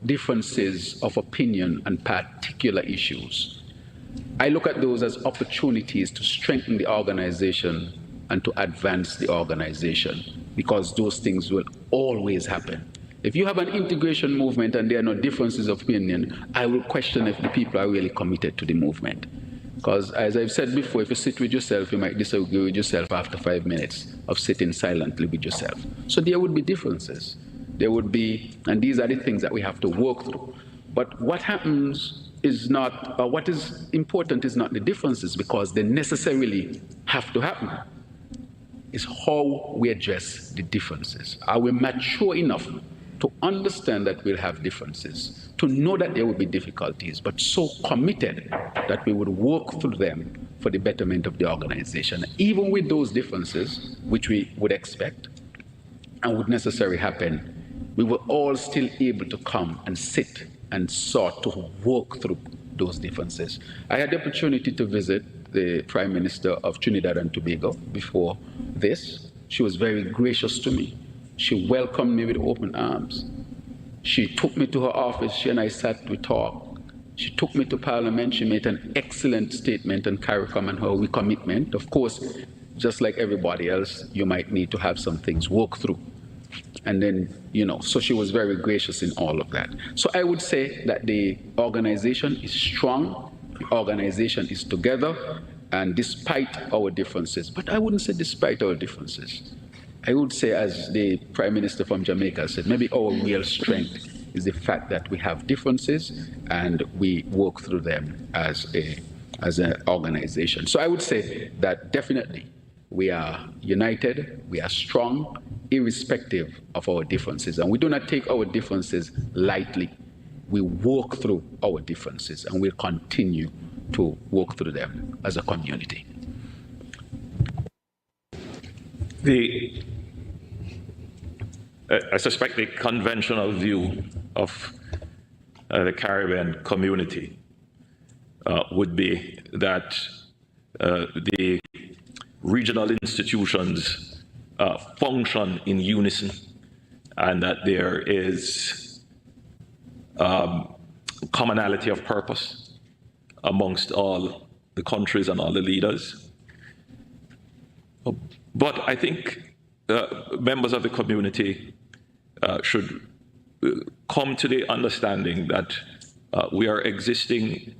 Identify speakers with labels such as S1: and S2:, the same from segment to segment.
S1: differences of opinion on particular issues. I look at those as opportunities to strengthen the organization and to advance the organization, because those things will always happen. If you have an integration movement and there are no differences of opinion, I will question if the people are really committed to the movement. Because as I've said before, if you sit with yourself, you might disagree with yourself after 5 minutes of sitting silently with yourself. So there would be differences. There would be, and these are the things that we have to work through. But what happens is not, or what is important is not the differences, because they necessarily have to happen. It's how we address the differences. Are we mature enough to understand that we'll have differences, to know that there will be difficulties, but so committed that we would work through them for the betterment of the organization? Even with those differences, which we would expect and would necessarily happen, we were all still able to come and sit and sort to work through those differences. I had the opportunity to visit the Prime Minister of Trinidad and Tobago before this. She was very gracious to me. She welcomed me with open arms. She took me to her office. She and I sat, we talked. She took me to Parliament. She made an excellent statement on CARICOM and how we commitment. Of course, just like everybody else, you might need to have some things worked through. And then, so she was very gracious in all of that. So I would say that the organization is strong, the organization is together, and despite our differences, but I wouldn't say despite our differences. I would say, as the Prime Minister from Jamaica said, maybe our real strength is the fact that we have differences and we work through them as an organization. So I would say that definitely we are united, we are strong, irrespective of our differences. And we do not take our differences lightly. We work through our differences, and we'll continue to work through them as a community.
S2: I suspect the conventional view of the Caribbean community would be that the regional institutions function in unison, and that there is commonality of purpose amongst all the countries and all the leaders. But I think members of the community should come to the understanding that we are existing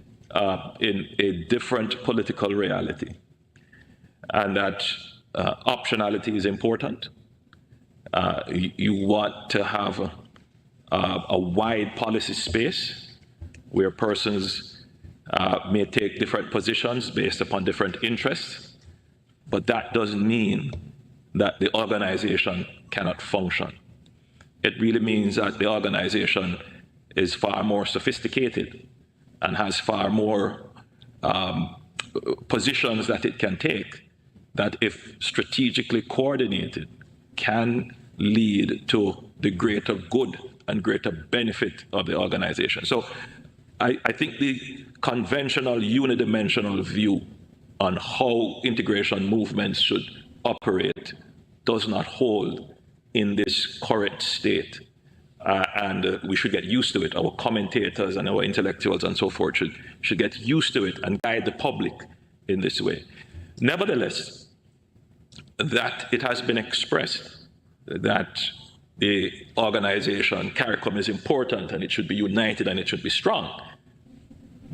S2: in a different political reality, and that optionality is important. You want to have a wide policy space where persons may take different positions based upon different interests, but that doesn't mean that the organization cannot function. It really means that the organization is far more sophisticated and has far more positions that it can take, that if strategically coordinated, can lead to the greater good and greater benefit of the organization. So I think the conventional unidimensional view on how integration movements should operate does not hold in this current state. And we should get used to it. Our commentators and our intellectuals and so forth should get used to it and guide the public in this way. Nevertheless, that it has been expressed that the organization, CARICOM, is important and it should be united and it should be strong.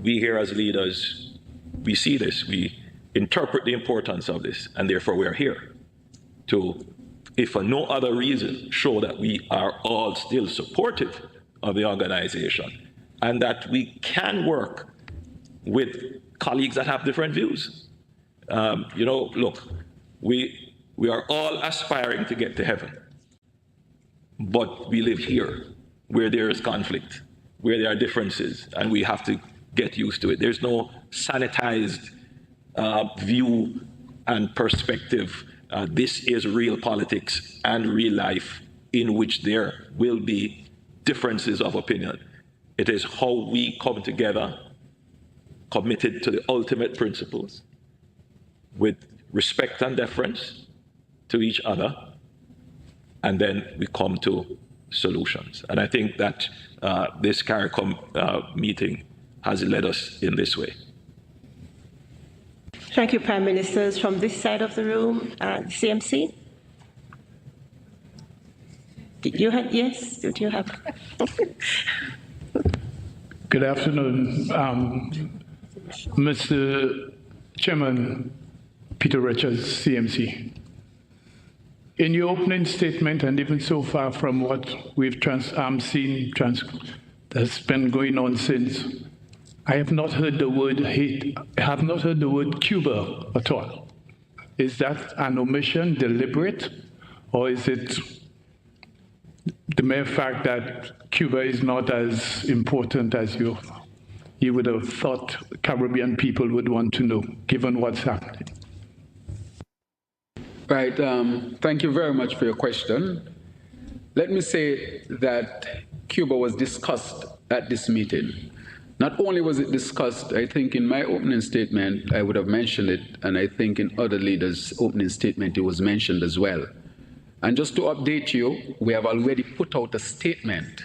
S2: We here as leaders, we see this, we interpret the importance of this, and therefore we are here to, if for no other reason, show that we are all still supportive of the organization and that we can work with colleagues that have different views. Look, we are all aspiring to get to heaven, but we live here where there is conflict, where there are differences, and we have to get used to it. There's no sanitized view and perspective. This is real politics and real life in which there will be differences of opinion. It is how we come together, committed to the ultimate principles, with respect and deference to each other, and then we come to solutions. And I think that this CARICOM meeting has led us in this way.
S3: Thank you, Prime Ministers. From this side of the room, CMC? Did you have, yes? Did you have?
S4: Good afternoon, Mr. Chairman Peter Richards, CMC. In your opening statement, and even so far from what we've seen that's been going on since, I have not heard the word hate. I have not heard the word Cuba at all. Is that an omission, deliberate, or is it the mere fact that Cuba is not as important as you would have thought Caribbean people would want to know, given what's happening?
S1: Right. Thank you very much for your question. Let me say that Cuba was discussed at this meeting. Not only was it discussed, I think in my opening statement, I would have mentioned it, and I think in other leaders' opening statement, it was mentioned as well. And just to update you, we have already put out a statement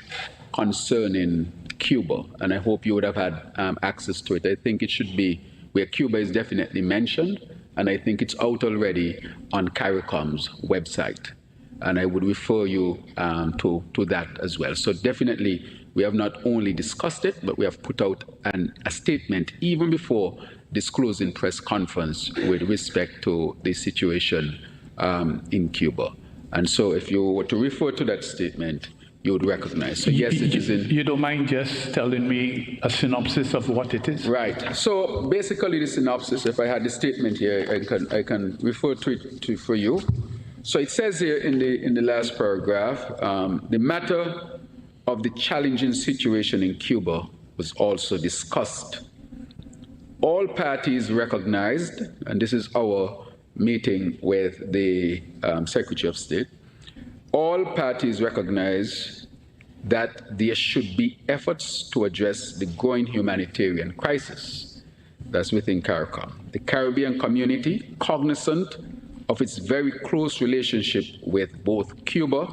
S1: concerning Cuba, and I hope you would have had access to it. I think it should be where Cuba is definitely mentioned, and I think it's out already on CARICOM's website. And I would refer you to that as well. So definitely, we have not only discussed it, but we have put out a statement even before this closing press conference with respect to the situation in Cuba. And so if you were to refer to that statement, you would recognize. So yes, it is in...
S4: You don't mind just telling me a synopsis of what it is?
S1: Right. So basically the synopsis, if I had the statement here, I can refer to it for you. So it says here in the last paragraph, the matter of the challenging situation in Cuba was also discussed. All parties recognized, and this is our meeting with the Secretary of State, all parties recognize that there should be efforts to address the growing humanitarian crisis that's within CARICOM. The Caribbean community, cognizant of its very close relationship with both Cuba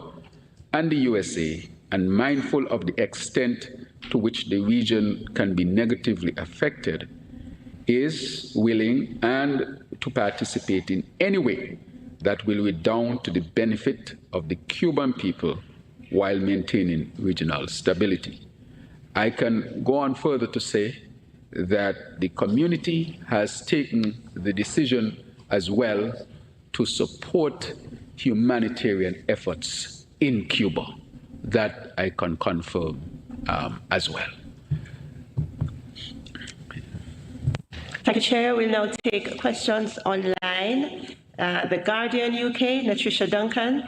S1: and the USA, and mindful of the extent to which the region can be negatively affected, is willing and to participate in any way that will redound to the benefit of the Cuban people while maintaining regional stability. I can go on further to say that the community has taken the decision as well to support humanitarian efforts in Cuba. That I can confirm as well.
S3: Thank you, Chair. We'll now take questions online. The Guardian UK, Natricia Duncan.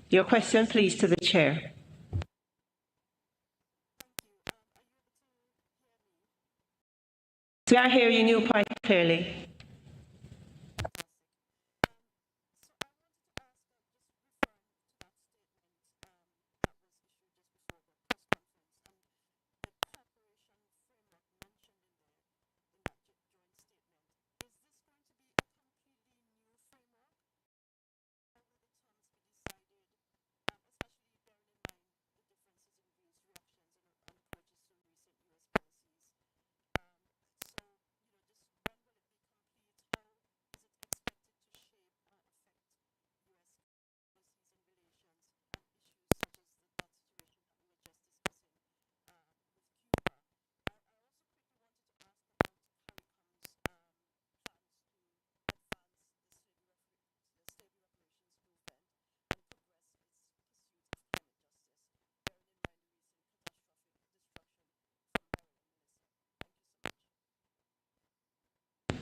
S3: Your question, please, to the Chair. We are hearing you quite clearly.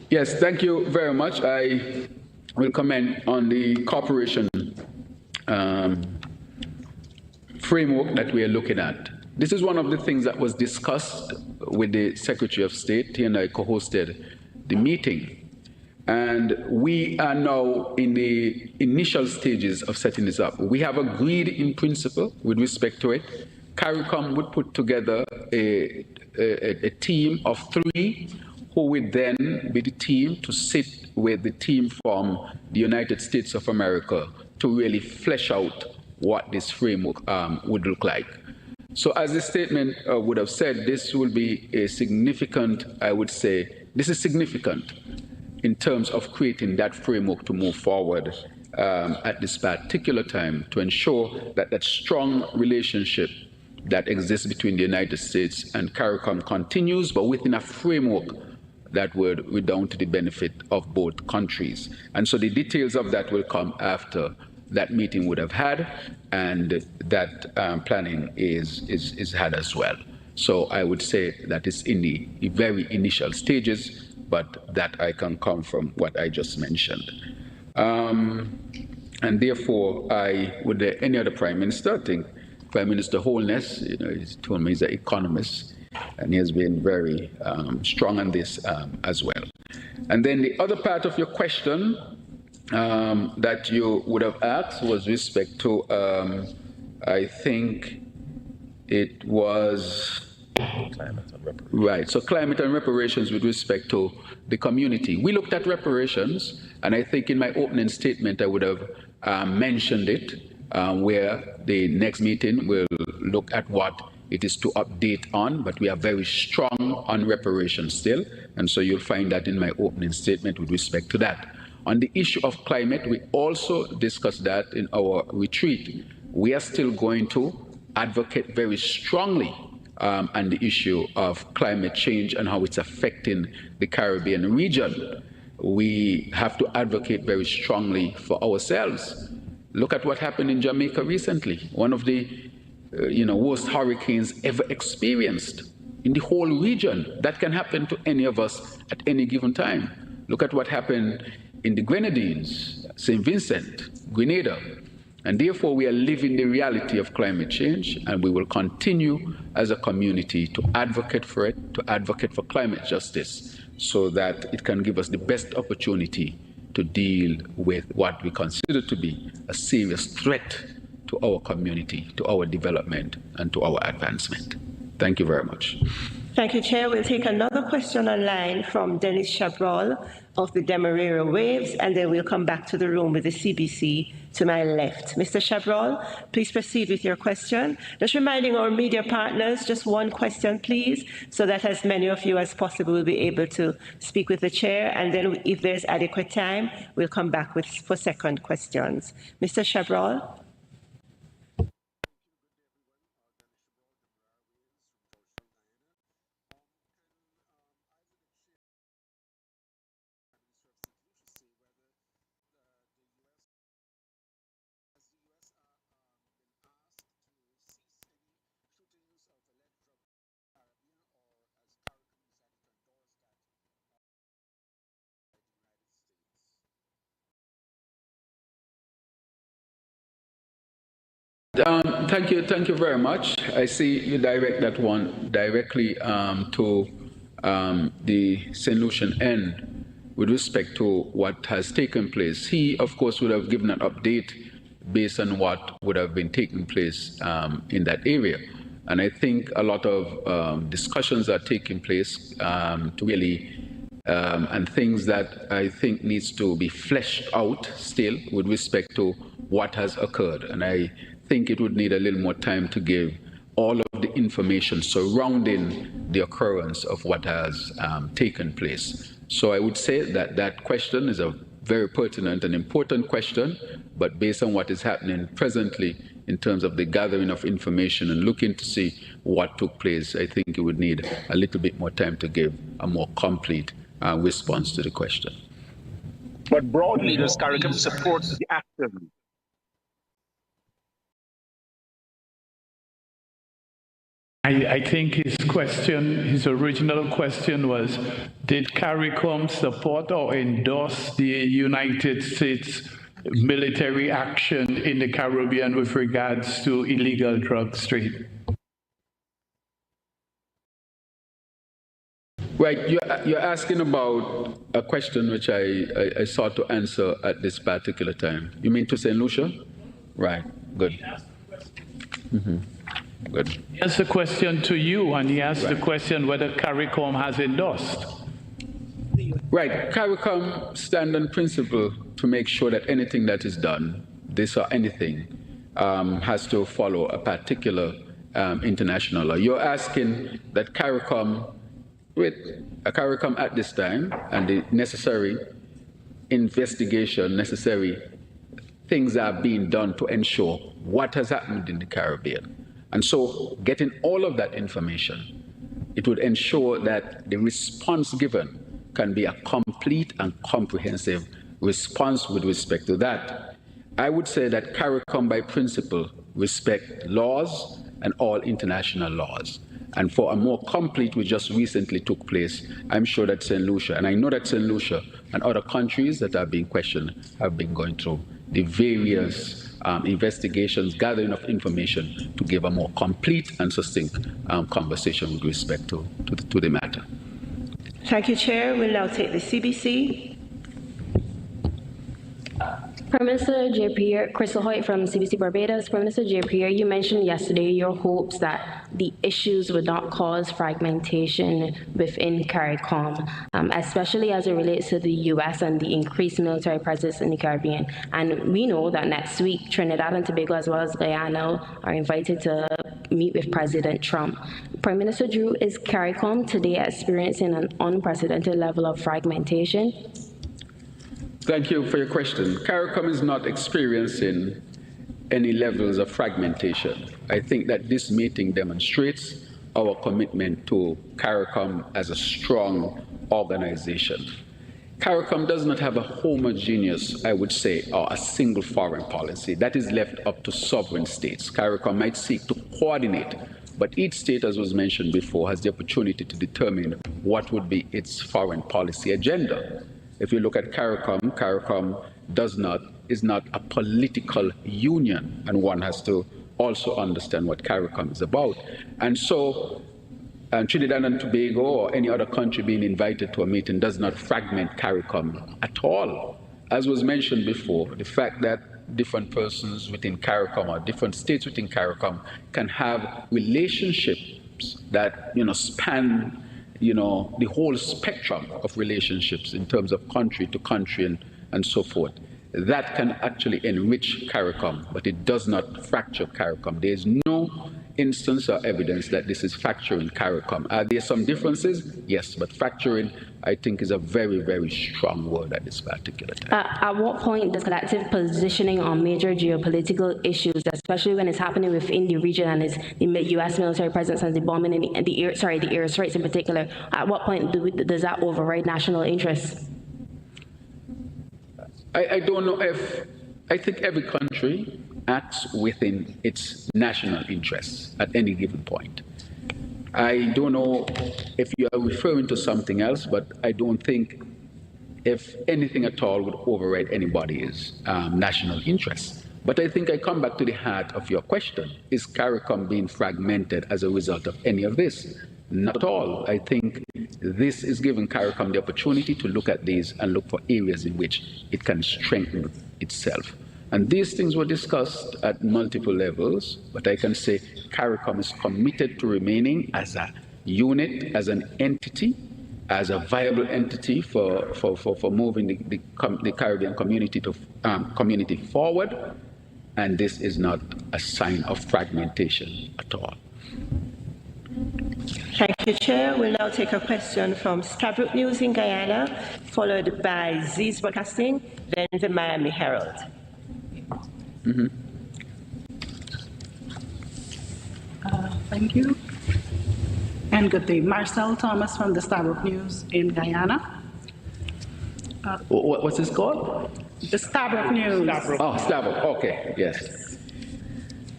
S1: Yes, thank you very much. I will comment on the cooperation framework that we are looking at. This is one of the things that was discussed with the Secretary of State. He and I co-hosted the meeting. And we are now in the initial stages of setting this up. We have agreed in principle with respect to it. CARICOM would put together a team of 3 who would then be the team to sit with the team from the United States of America to really flesh out what this framework would look like. So as the statement would have said, this will be a significant, I would say, this is significant in terms of creating that framework to move forward at this particular time to ensure that that strong relationship that exists between the United States and CARICOM continues, but within a framework that would redound to the benefit of both countries. And so the details of that will come after that meeting would have had, and that planning is had as well. So I would say that it's in the very initial stages, but that I can come from what I just mentioned. And therefore, would any other Prime Minister, I think Prime Minister Holness, he's told me he's an economist, and he has been very strong on this as well. And then the other part of your question that you would have asked was respect to, I think it was, climate and reparations. Right, so climate and reparations with respect to the community. We looked at reparations, and I think in my opening statement I would have mentioned it, where the next meeting will look at what it is to update on, but we are very strong on reparations still, and so you'll find that in my opening statement with respect to that. On the issue of climate, we also discussed that in our retreat. We are still going to advocate very strongly on the issue of climate change and how it's affecting the Caribbean region. We have to advocate very strongly for ourselves. Look at what happened in Jamaica recently, one of the worst hurricanes ever experienced in the whole region. That can happen to any of us at any given time. Look at what happened in the Grenadines, St. Vincent, Grenada. And therefore, we are living the reality of climate change, and we will continue as a community to advocate for it, to advocate for climate justice, so that it can give us the best opportunity to deal with what we consider to be a serious threat to our community, to our development, and to our advancement. Thank you very much.
S3: Thank you, Chair. We'll take another question online from Dennis Chabrol of the Demerara Waves, and then we'll come back to the room with the CBC to my left. Mr. Chabrol, please proceed with your question. Just reminding our media partners, just one question, please, so that as many of you as possible will be able to speak with the Chair, and then if there's adequate time, we'll come back for second questions. Mr. Chabrol.
S1: Thank you very much. I see you direct that one directly to the St. Lucian end with respect to what has taken place. He, of course, would have given an update based on what would have been taking place in that area. And I think a lot of discussions are taking place to really and things that I think needs to be fleshed out still with respect to what has occurred. And I think it would need a little more time to give all of the information surrounding the occurrence of what has taken place. So I would say that that question is a very pertinent and important question, but based on what is happening presently in terms of the gathering of information and looking to see what took place, I think it would need a little bit more time to give a more complete response to the question.
S5: But broadly, does CARICOM support the action?
S4: I think his original question was, did CARICOM support or endorse the United States military action in the Caribbean with regards to illegal drug trade?
S1: Right, you're asking about a question which I sought to answer at this particular time. You mean to St. Lucia? Right, good. Good.
S4: He asked the question to you, and he asked the question whether CARICOM has endorsed.
S1: Right, CARICOM stand on principle to make sure that anything that is done, this or anything, has to follow a particular international law. You're asking that CARICOM, with a CARICOM at this time and the necessary investigation, necessary things are being done to ensure what has happened in the Caribbean. And so getting all of that information, it would ensure that the response given can be a complete and comprehensive response with respect to that. I would say that CARICOM by principle respect laws and all international laws. And for a more complete, which just recently took place, I'm sure that St. Lucia, and I know that St. Lucia and other countries that are being questioned have been going through the various investigations, gathering of information to give a more complete and succinct conversation with respect to the matter.
S3: Thank you, Chair. We'll now take the CBC.
S6: Prime Minister J. Pierre, Crystal Hoyt from CBC Barbados. Prime Minister J. Pierre, you mentioned yesterday your hopes that the issues would not cause fragmentation within CARICOM, especially as it relates to the U.S. and the increased military presence in the Caribbean. And we know that next week, Trinidad and Tobago as well as Guyana are invited to meet with President Trump. Prime Minister Drew, is CARICOM today experiencing an unprecedented level of fragmentation?
S1: Thank you for your question. CARICOM is not experiencing any levels of fragmentation. I think that this meeting demonstrates our commitment to CARICOM as a strong organization. CARICOM does not have a homogeneous, I would say, or a single foreign policy. That is left up to sovereign states. CARICOM might seek to coordinate, but each state, as was mentioned before, has the opportunity to determine what would be its foreign policy agenda. If you look at CARICOM, CARICOM is not a political union, and one has to also understand what CARICOM is about. And so Trinidad and Tobago or any other country being invited to a meeting does not fragment CARICOM at all. As was mentioned before, the fact that different persons within CARICOM or different states within CARICOM can have relationships that span the whole spectrum of relationships in terms of country to country and so forth. That can actually enrich CARICOM, but it does not fracture CARICOM. There is no instance or evidence that this is fracturing CARICOM. Are there some differences? Yes, but fracturing, I think, is a very, very strong word at this particular time.
S6: At what point does collective positioning on major geopolitical issues, especially when it's happening within the region and it's the U.S. military presence and the bombing and the airstrikes in particular, at what point does that override national interests?
S1: I don't know if, I think every country acts within its national interests at any given point. I don't know if you are referring to something else, but I don't think if anything at all would override anybody's national interests. But I think I come back to the heart of your question. Is CARICOM being fragmented as a result of any of this? Not at all. I think this is giving CARICOM the opportunity to look at these and look for areas in which it can strengthen itself. And these things were discussed at multiple levels, but I can say CARICOM is committed to remaining as a unit, as an entity, as a viable entity for moving the Caribbean community forward. And this is not a sign of fragmentation at all.
S3: Thank you, Chair. We'll now take a question from Stabrook News in Guyana, followed by Z's Broadcasting, then the Miami Herald.
S7: Thank you. And good day. Marcel Thomas from the Stabrook News in Guyana.
S1: What's this called?
S7: The Stabrook News.
S1: Oh, Stabrook. Okay, yes.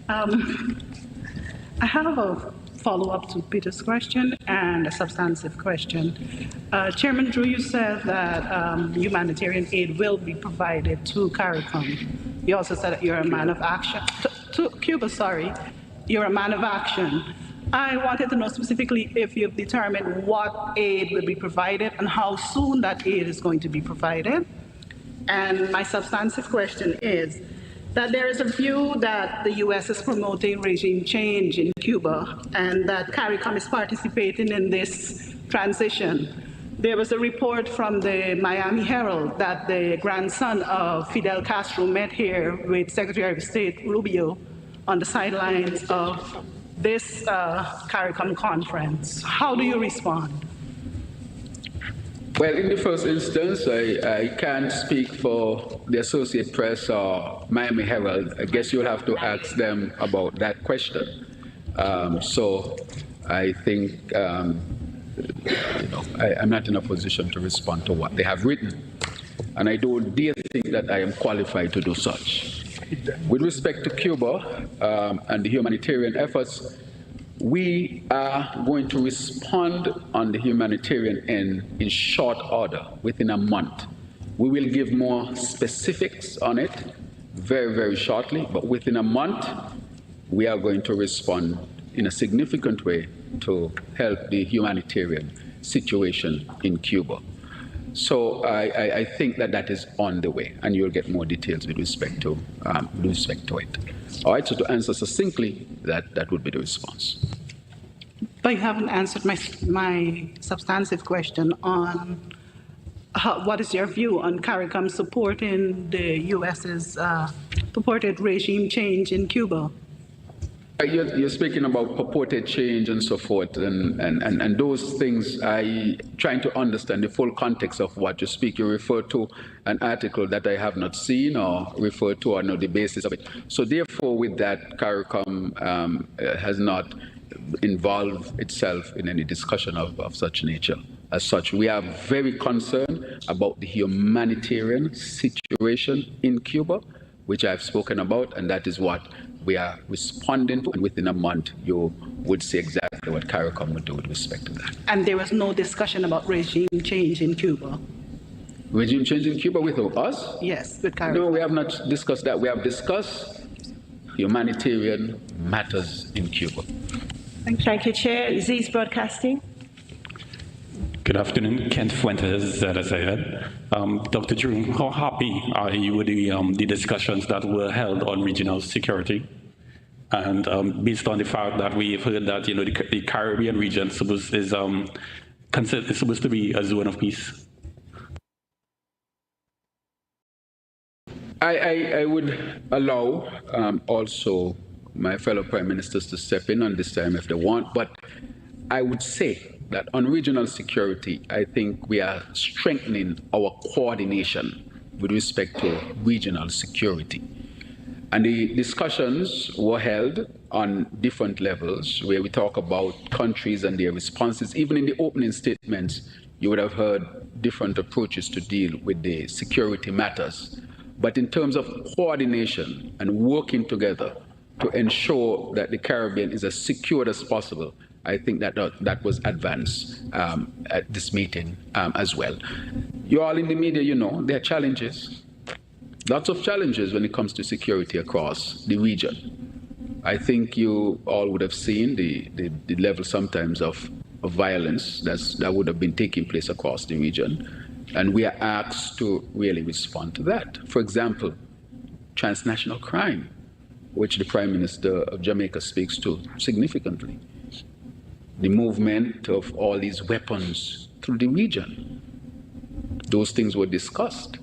S7: I have a follow-up to Peter's question and a substantive question. Chairman Drew, you said that humanitarian aid will be provided to CARICOM. You also said that you're a man of action. To Cuba, sorry. You're a man of action. I wanted to know specifically if you've determined what aid will be provided and how soon that aid is going to be provided. And my substantive question is that there is a view that the U.S. is promoting regime change in Cuba and that CARICOM is participating in this transition. There was a report from the Miami Herald that the grandson of Fidel Castro met here with Secretary of State Rubio on the sidelines of this CARICOM conference. How do you respond?
S1: Well, in the first instance, I can't speak for the Associated Press or Miami Herald. I guess you'll have to ask them about that question. So I think, I'm not in a position to respond to what they have written. And I don't dare think that I am qualified to do such. With respect to Cuba and the humanitarian efforts, we are going to respond on the humanitarian end in short order, within a month. We will give more specifics on it very, very shortly, but within a month, we are going to respond in a significant way to help the humanitarian situation in Cuba. So I think that is on the way, and you'll get more details with respect to it. All right, so to answer succinctly, that would be the response.
S7: But you haven't answered my substantive question on what is your view on CARICOM supporting the U.S.'s purported regime change in Cuba?
S1: You're speaking about purported change and so forth, and those things. I trying to understand the full context of what you speak. You refer to an article that I have not seen or refer to or know the basis of it. So therefore, with that, CARICOM has not involved itself in any discussion of such nature. As such, we are very concerned about the humanitarian situation in Cuba, which I've spoken about, and that is what we are responding to, and within a month you would see exactly what CARICOM would do with respect to that.
S7: And there was no discussion about regime change in Cuba?
S1: Regime change in Cuba with us?
S7: Yes, with CARICOM.
S1: No, we have not discussed that. We have discussed humanitarian matters in Cuba.
S3: Thank you, Chair. Z's Broadcasting.
S8: Good afternoon, Kent Fuentes, ZSAN. Dr. Drew, how happy are you with the discussions that were held on regional security? And based on the fact that we've heard that the Caribbean region is supposed to be a zone of peace.
S1: I would allow also my fellow prime ministers to step in on this time if they want, but I would say that on regional security, I think we are strengthening our coordination with respect to regional security. And the discussions were held on different levels where we talk about countries and their responses. Even in the opening statements, you would have heard different approaches to deal with the security matters. But in terms of coordination and working together to ensure that the Caribbean is as secure as possible, I think that was advanced at this meeting as well. You all in the media, there are challenges, lots of challenges when it comes to security across the region. I think you all would have seen the level sometimes of violence that would have been taking place across the region. And we are asked to really respond to that. For example, transnational crime, which the Prime Minister of Jamaica speaks to significantly. The movement of all these weapons through the region. Those things were discussed.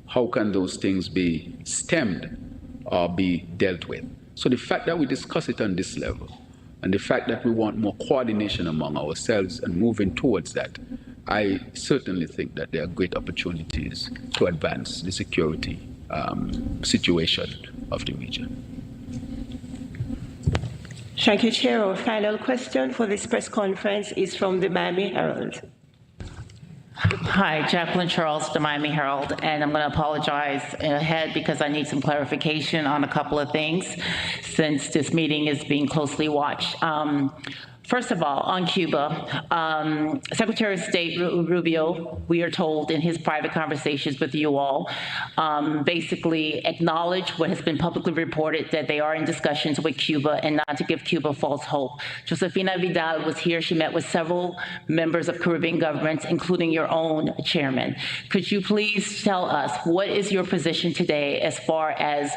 S1: How can those things be stemmed or be dealt with? So the fact that we discuss it on this level, and the fact that we want more coordination among ourselves and moving towards that, I certainly think that there are great opportunities to advance the security situation of the region.
S3: Thank you, Chair. Our final question for this press conference is from the Miami Herald.
S9: Hi, Jacqueline Charles, the Miami Herald, and I'm going to apologize ahead because I need some clarification on a couple of things since this meeting is being closely watched. First of all, on Cuba, Secretary of State Rubio, we are told in his private conversations with you all, basically acknowledged what has been publicly reported, that they are in discussions with Cuba and not to give Cuba false hope. Josefina Vidal was here. She met with several members of Caribbean governments, including your own chairman. Could you please tell us what is your position today as far as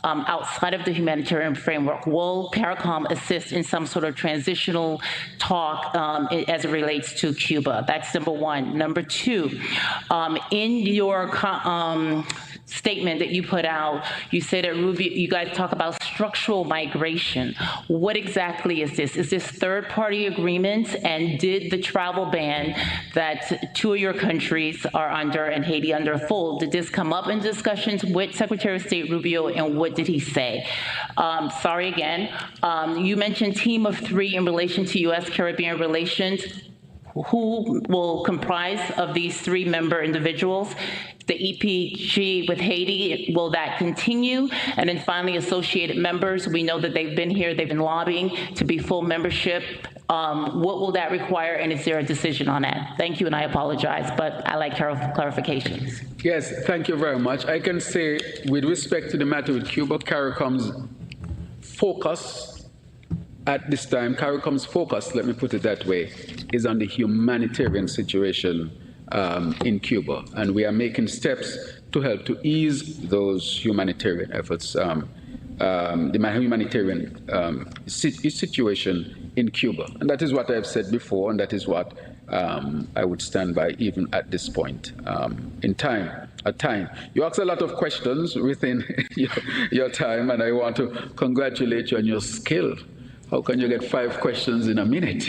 S9: outside of the humanitarian framework? Will CARICOM assist in some sort of transitional additional talk as it relates to Cuba. That's number one. Number two, in your statement that you put out, you said that you guys talk about structural migration. What exactly is this? Is this third-party agreements? And did the travel ban that two of your countries are under and Haiti under full, did this come up in discussions with Secretary of State Rubio, and what did he say? Sorry again. You mentioned team of three in relation to U.S.-Caribbean relations. Who will comprise of these three member individuals? The EPG with Haiti, will that continue? And then finally, associated members. We know that they've been here, they've been lobbying to be full membership. What will that require, and is there a decision on that? Thank you, and I apologize, but I like clarifications.
S1: Yes, thank you very much. I can say, with respect to the matter with Cuba, CARICOM's focus at this time, CARICOM's focus, let me put it that way, is on the humanitarian situation in Cuba. And we are making steps to help to ease those humanitarian efforts, the humanitarian situation in Cuba. And that is what I've said before, and that is what I would stand by even at this point in time. You asked a lot of questions within your time, and I want to congratulate you on your skill. How can you get 5 questions in a minute?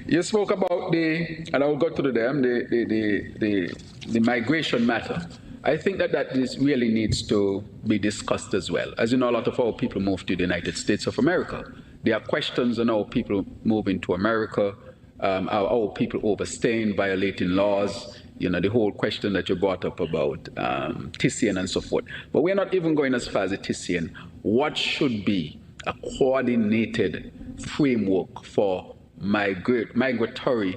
S1: You spoke about and I will go through them, the migration matter. I think that really needs to be discussed as well. As you know, a lot of our people move to the United States of America. There are questions on how people move into America, how people overstaying, violating laws. You know, the whole question that you brought up about TCN and so forth. But we're not even going as far as the TCN. What should be a coordinated framework for migratory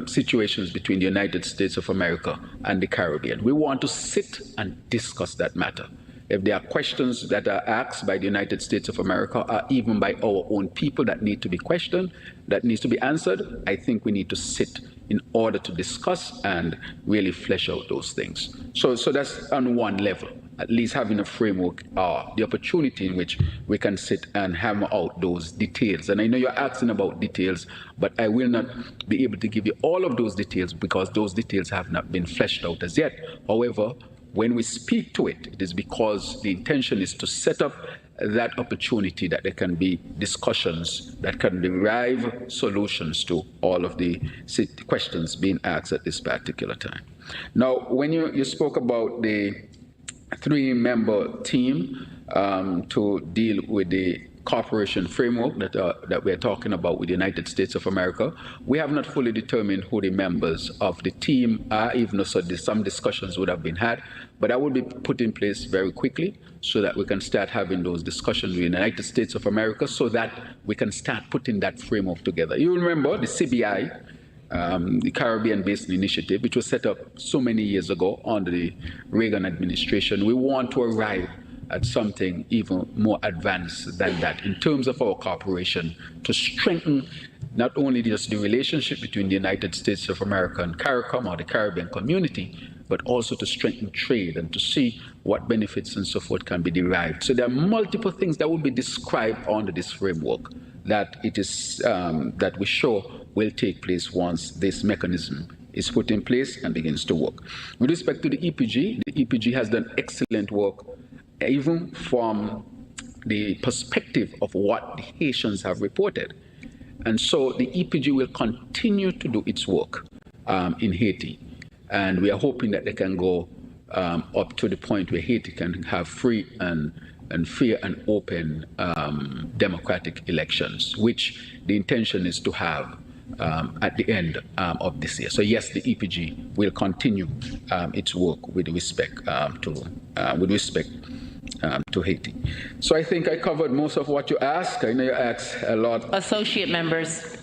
S1: situations between the United States of America and the Caribbean? We want to sit and discuss that matter. If there are questions that are asked by the United States of America or even by our own people that need to be questioned, that needs to be answered, I think we need to sit in order to discuss and really flesh out those things. So that's on one level, at least having a framework, the opportunity in which we can sit and hammer out those details. And I know you're asking about details, but I will not be able to give you all of those details because those details have not been fleshed out as yet. However, when we speak to it, it is because the intention is to set up that opportunity that there can be discussions that can derive solutions to all of the questions being asked at this particular time. Now, when you spoke about the 3-member team to deal with the cooperation framework that we're talking about with the United States of America, we have not fully determined who the members of the team are, even though some discussions would have been had, but that will be put in place very quickly so that we can start having those discussions with the United States of America so that we can start putting that framework together. You remember the CBI, the Caribbean Basin Initiative, which was set up so many years ago under the Reagan administration. We want to arrive at something even more advanced than that in terms of our cooperation to strengthen not only just the relationship between the United States of America and CARICOM or the Caribbean community, but also to strengthen trade and to see what benefits and so forth can be derived. So there are multiple things that will be described under this framework that it is that we show will take place once this mechanism is put in place and begins to work. With respect to the EPG has done excellent work, even from the perspective of what the Haitians have reported. And so the EPG will continue to do its work in Haiti. And we are hoping that they can go up to the point where Haiti can have free and fair and open democratic elections, which the intention is to have at the end of this year. So yes, the EPG will continue its work with respect to Haiti. So I think I covered most of what you asked. I know you asked a lot.
S9: Associate members.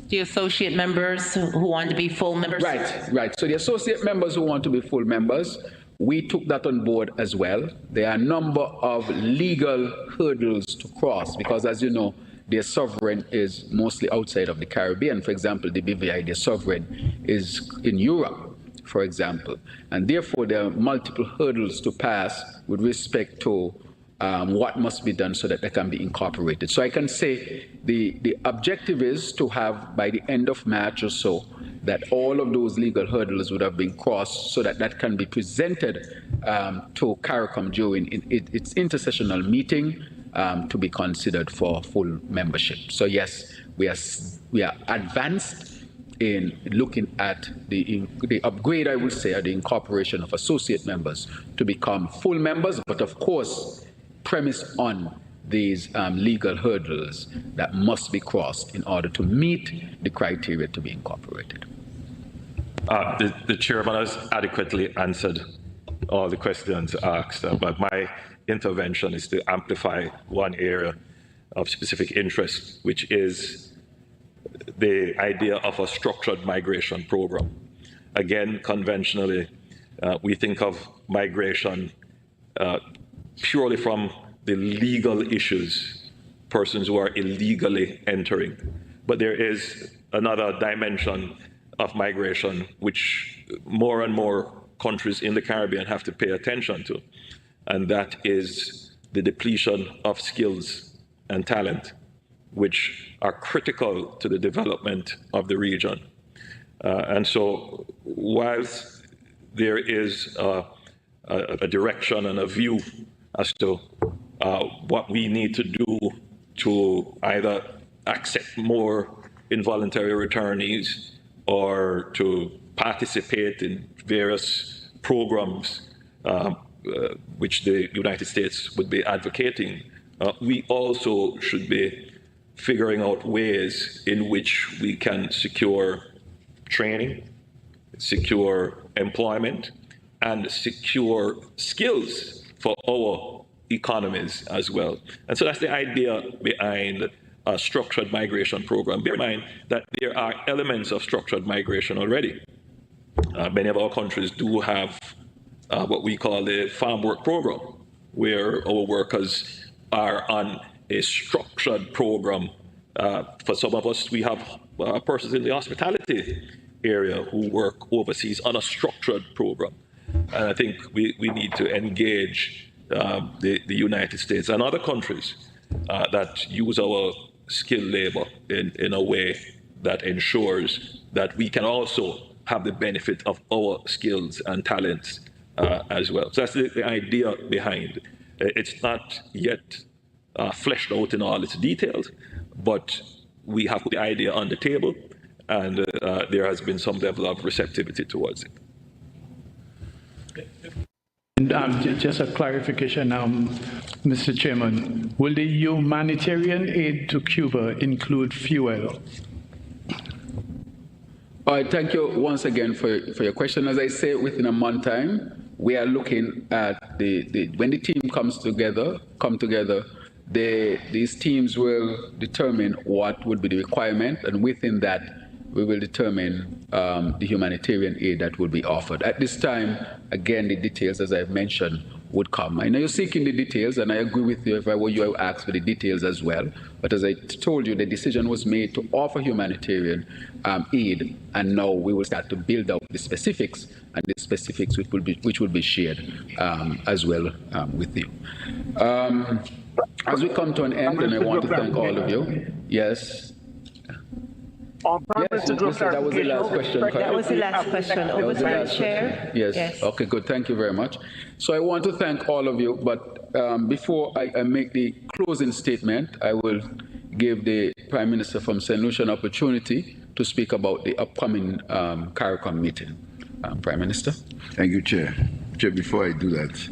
S9: The associate members who want to be full members?
S1: Right. So the associate members who want to be full members, we took that on board as well. There are a number of legal hurdles to cross because, as you know, their sovereign is mostly outside of the Caribbean. For example, the BVI, their sovereign is in Europe, for example. And therefore, there are multiple hurdles to pass with respect to what must be done so that they can be incorporated. So I can say the objective is to have, by the end of March or so, that all of those legal hurdles would have been crossed so that that can be presented to CARICOM during its intersessional meeting to be considered for full membership. So yes, we are advanced in looking at the upgrade, I would say, or the incorporation of associate members to become full members, but of course, premised on these legal hurdles that must be crossed in order to meet the criteria to be incorporated.
S2: The chairman has adequately answered all the questions asked, but my intervention is to amplify one area of specific interest, which is the idea of a structured migration program. Again, conventionally, we think of migration purely from the legal issues, persons who are illegally entering. But there is another dimension of migration which more and more countries in the Caribbean have to pay attention to, and that is the depletion of skills and talent, which are critical to the development of the region. And so whilst there is a direction and a view as to what we need to do to either accept more involuntary returnees or to participate in various programs which the United States would be advocating, we also should be figuring out ways in which we can secure training, secure employment, and secure skills for our economies as well. And so that's the idea behind a structured migration program. Bear in mind that there are elements of structured migration already. Many of our countries do have what we call the farm work program, where our workers are on a structured program. For some of us, we have persons in the hospitality area who work overseas on a structured program. And I think we need to engage the United States and other countries that use our skilled labor in a way that ensures that we can also have the benefit of our skills and talents as well. So that's the idea behind. It's not yet fleshed out in all its details, but we have put the idea on the table, and there has been some level of receptivity towards it.
S4: And just a clarification, Mr. Chairman, will the humanitarian aid to Cuba include fuel?
S1: All right, thank you once again for your question. As I say, within a month time, we are looking at when the team come together, these teams will determine what would be the requirement, and within that, we will determine the humanitarian aid that will be offered. At this time, again, the details, as I've mentioned, would come. I know you're seeking the details, and I agree with you. If I were you, I would ask for the details as well. But as I told you, the decision was made to offer humanitarian aid, and now we will start to build out the specifics, and the specifics which will be shared as well with you. As we come to an end, and I want to thank all of you. Yes. Yes, that was the last question.
S3: That was the last question. Over to the chair.
S1: Yes. Okay, good. Thank you very much. So I want to thank all of you, but before I make the closing statement, I will give the Prime Minister from St. Lucia an opportunity to speak about the upcoming CARICOM meeting. Prime Minister.
S10: Thank you, Chair. Chair, before I do that,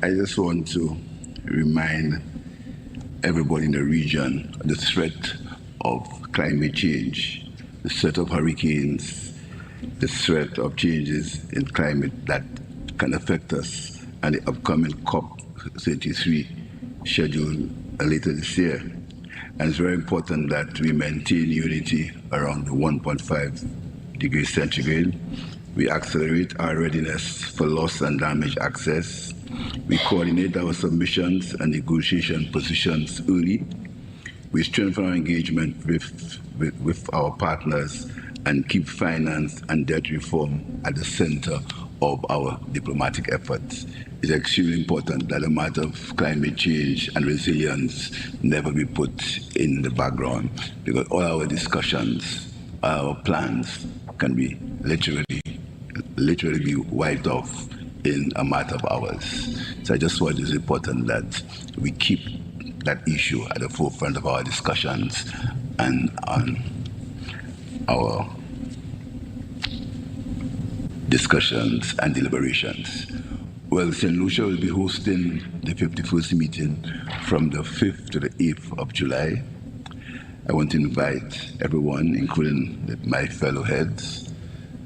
S10: I just want to remind everybody in the region of the threat of climate change, the threat of hurricanes, the threat of changes in climate that can affect us, and the upcoming COP33 scheduled later this year. And it's very important that we maintain unity around the 1.5 degrees centigrade. We accelerate our readiness for loss and damage access. We coordinate our submissions and negotiation positions early. We strengthen our engagement with our partners and keep finance and debt reform at the center of our diplomatic efforts. It's extremely important that the matter of climate change and resilience never be put in the background, because all our discussions, our plans can be literally be wiped off in a matter of hours. So I just thought it's important that we keep that issue at the forefront of our discussions and on our discussions and deliberations. Well, St. Lucia will be hosting the 51st meeting from the 5th to the 8th of July. I want to invite everyone, including my fellow heads.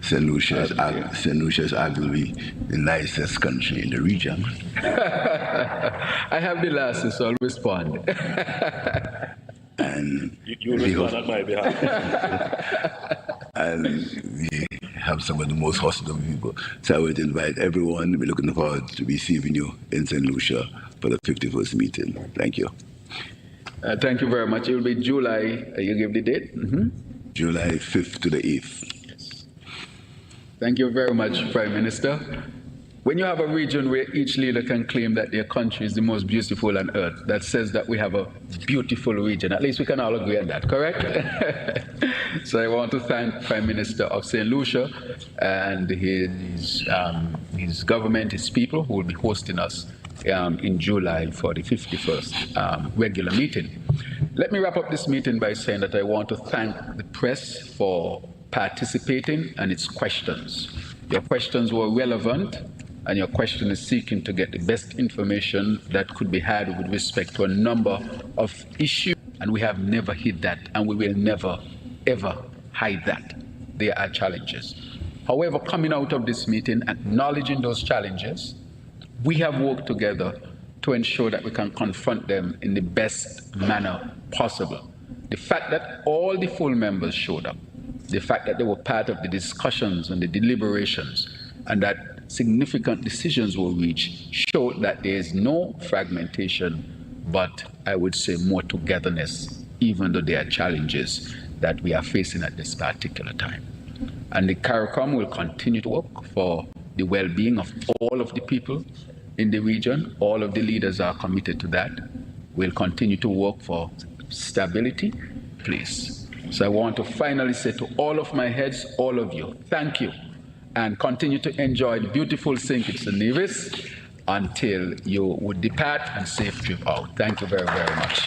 S10: St. Lucia is arguably the nicest country in the region.
S1: I have the last, so I'll respond.
S10: And
S2: you respond on my behalf.
S10: And we have some of the most hospitable people. So I would invite everyone. We're looking forward to receiving you in St. Lucia for the 51st meeting. Thank you.
S1: Thank you very much. It will be July, you give the date?
S10: July 5th to the 8th.
S1: Thank you very much, Prime Minister. When you have a region where each leader can claim that their country is the most beautiful on earth, that says that we have a beautiful region. At least we can all agree on that, correct? So I want to thank Prime Minister of St. Lucia and his government, his people, who will be hosting us in July for the 51st regular meeting. Let me wrap up this meeting by saying that I want to thank the press for participating and its questions. Your questions were relevant, and your question is seeking to get the best information that could be had with respect to a number of issues, and we have never hid that, and we will never, ever hide that. There are challenges. However, coming out of this meeting, acknowledging those challenges, we have worked together to ensure that we can confront them in the best manner possible. The fact that all the full members showed up, the fact that they were part of the discussions and the deliberations, and that significant decisions were reached, showed that there is no fragmentation, but I would say more togetherness, even though there are challenges that we are facing at this particular time. And the CARICOM will continue to work for the well-being of all of the people in the region. All of the leaders are committed to that. We'll continue to work for stability, peace. So I want to finally say to all of my heads, all of you, thank you, and continue to enjoy the beautiful St. Kitts and Nevis until you would depart and safe trip out. Thank you very, very much.